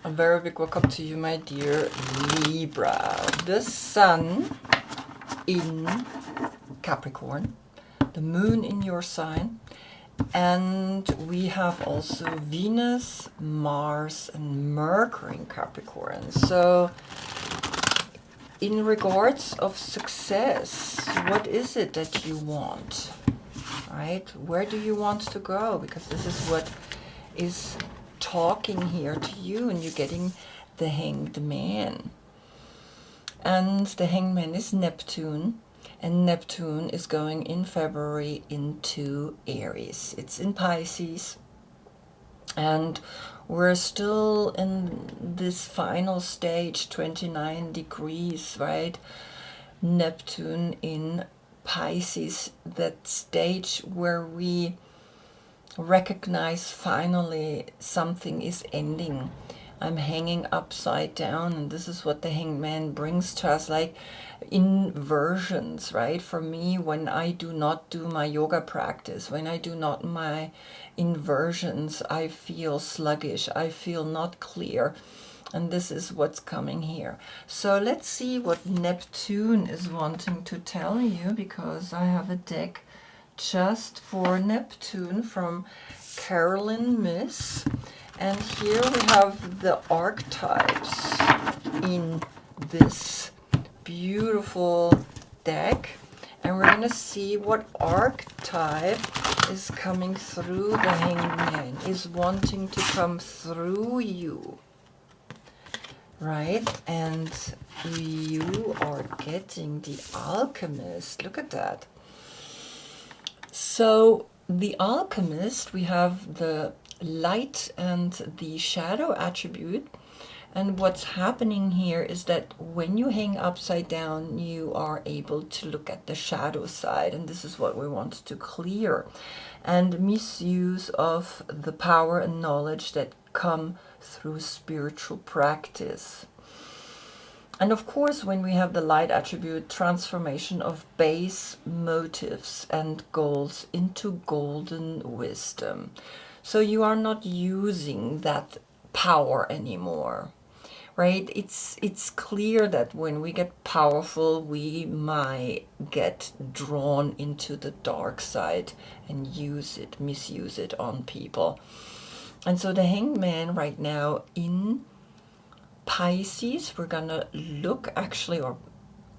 A very big welcome to you, my dear Libra. The sun in Capricorn, the moon in your sign, and we have also Venus, Mars, and Mercury in Capricorn. So in regards of success, what is it that you want? Right? Where do you want to go? Because this is what is talking here to you, and you're getting the Hanged Man. And the Hanged Man is Neptune, and Neptune is going in February into Aries. It's in Pisces, and we're still in this final stage, 29 degrees, right? Neptune in Pisces, that stage where we recognize finally something is ending. I'm hanging upside down, and this is what the Hanged Man brings to us, like inversions, right? For me, when I do not do my yoga practice, when I do not my inversions, I feel sluggish, I feel not clear. And this is what's coming here. So let's see what Neptune is wanting to tell you, because I have a deck just for Neptune from Carolyn Miss. And here we have the archetypes in this beautiful deck. And we're going to see what archetype is coming through the Hanged Man, is wanting to come through you. Right, and you are getting the Alchemist. Look at that. So the Alchemist, we have the light and the shadow attribute. And what's happening here is that when you hang upside down, you are able to look at the shadow side. And this is what we want to clear. And misuse of the power and knowledge that come through spiritual practice. And of course, when we have the light attribute, transformation of base motives and goals into golden wisdom. So you are not using that power anymore, right? It's clear that when we get powerful, we might get drawn into the dark side and misuse it on people. And so the Hanged Man right now in Pisces, we're gonna look actually, or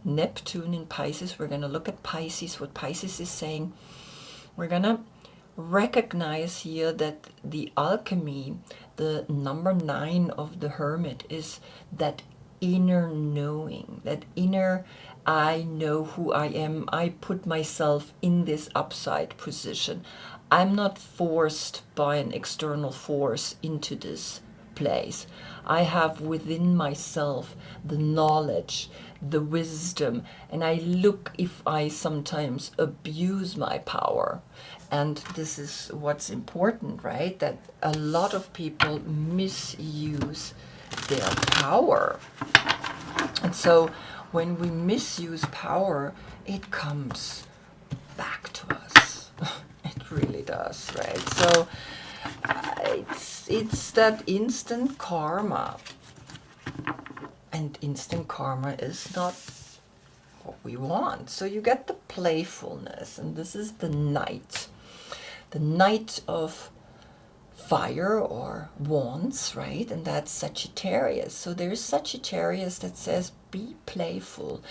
Neptune in Pisces, we're gonna look at Pisces, what Pisces is saying. We're gonna recognize here that the alchemy, the number 9 of the Hermit, is that inner knowing, that inner, I know who I am, I put myself in this upside position. I'm not forced by an external force into this place. I have within myself the knowledge, the wisdom, and I look if I sometimes abuse my power. And this is what's important, right? That a lot of people misuse their power. And so when we misuse power, it comes back to us. It really does, right? So it's that instant karma. And instant karma is not what we want. So you get the playfulness, and this is the Knight. The Knight of fire or wands, right? And that's Sagittarius. So there's Sagittarius that says be playful.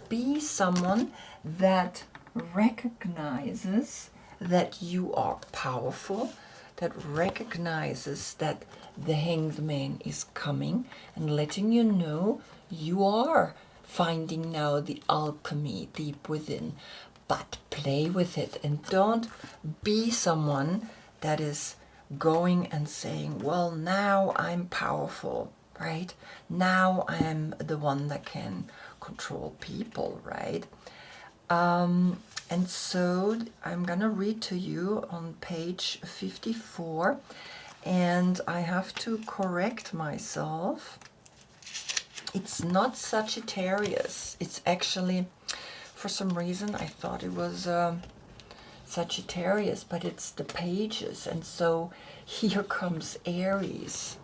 Be someone that recognizes that you are powerful, that recognizes that the Hanged Man is coming and letting you know you are finding now the alchemy deep within. But play with it, and don't be someone that is going and saying, well, now I'm powerful, right? Now I am the one that can control people, right? And so I'm gonna read to you on page 54, and I have to correct myself. It's not Sagittarius. It's actually, for some reason, I thought it was Sagittarius, but it's the pages. And so here comes Aries.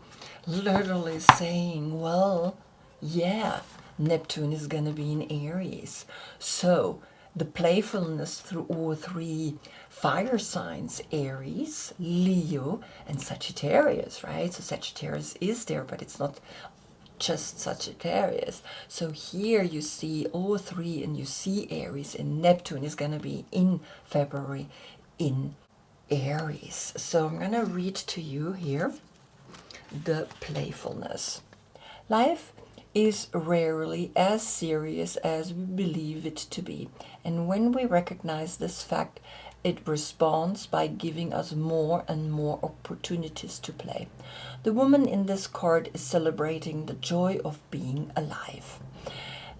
literally saying, well, yeah, Neptune is going to be in Aries. So the playfulness through all three fire signs, Aries, Leo, and Sagittarius, right? So Sagittarius is there, but it's not just Sagittarius. So here you see all three, and you see Aries, and Neptune is going to be in February in Aries. So I'm going to read to you here the playfulness. Life is rarely as serious as we believe it to be, and when we recognize this fact, it responds by giving us more and more opportunities to play. The woman in this card is celebrating the joy of being alive.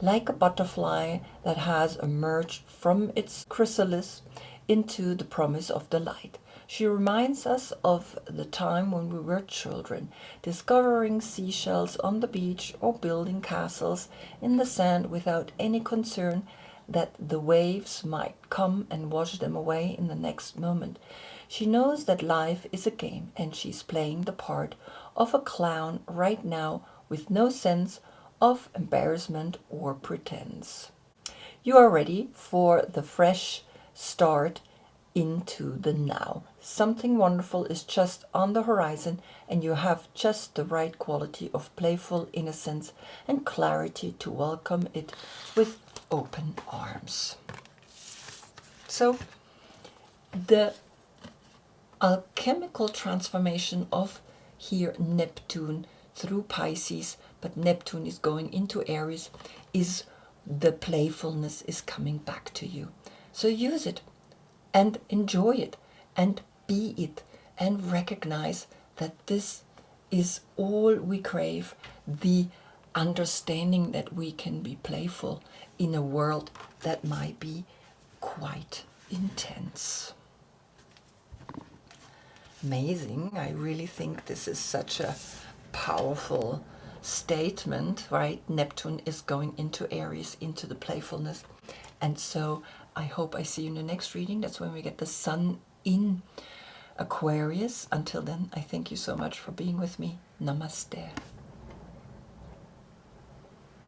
Like a butterfly that has emerged from its chrysalis into the promise of the light. She reminds us of the time when we were children, discovering seashells on the beach or building castles in the sand without any concern that the waves might come and wash them away in the next moment. She knows that life is a game, and she's playing the part of a clown right now with no sense of embarrassment or pretense. You are ready for the fresh start into the now. Something wonderful is just on the horizon, and you have just the right quality of playful innocence and clarity to welcome it with open arms. So, the alchemical transformation of here Neptune through Pisces, but Neptune is going into Aries, is the playfulness is coming back to you. So use it and enjoy it and be it and recognize that this is all we crave, the understanding that we can be playful in a world that might be quite intense. Amazing. I really think this is such a powerful statement, right? Neptune is going into Aries, into the playfulness. And so I hope I see you in the next reading. That's when we get the sun in Aquarius. Until then, I thank you so much for being with me. Namaste.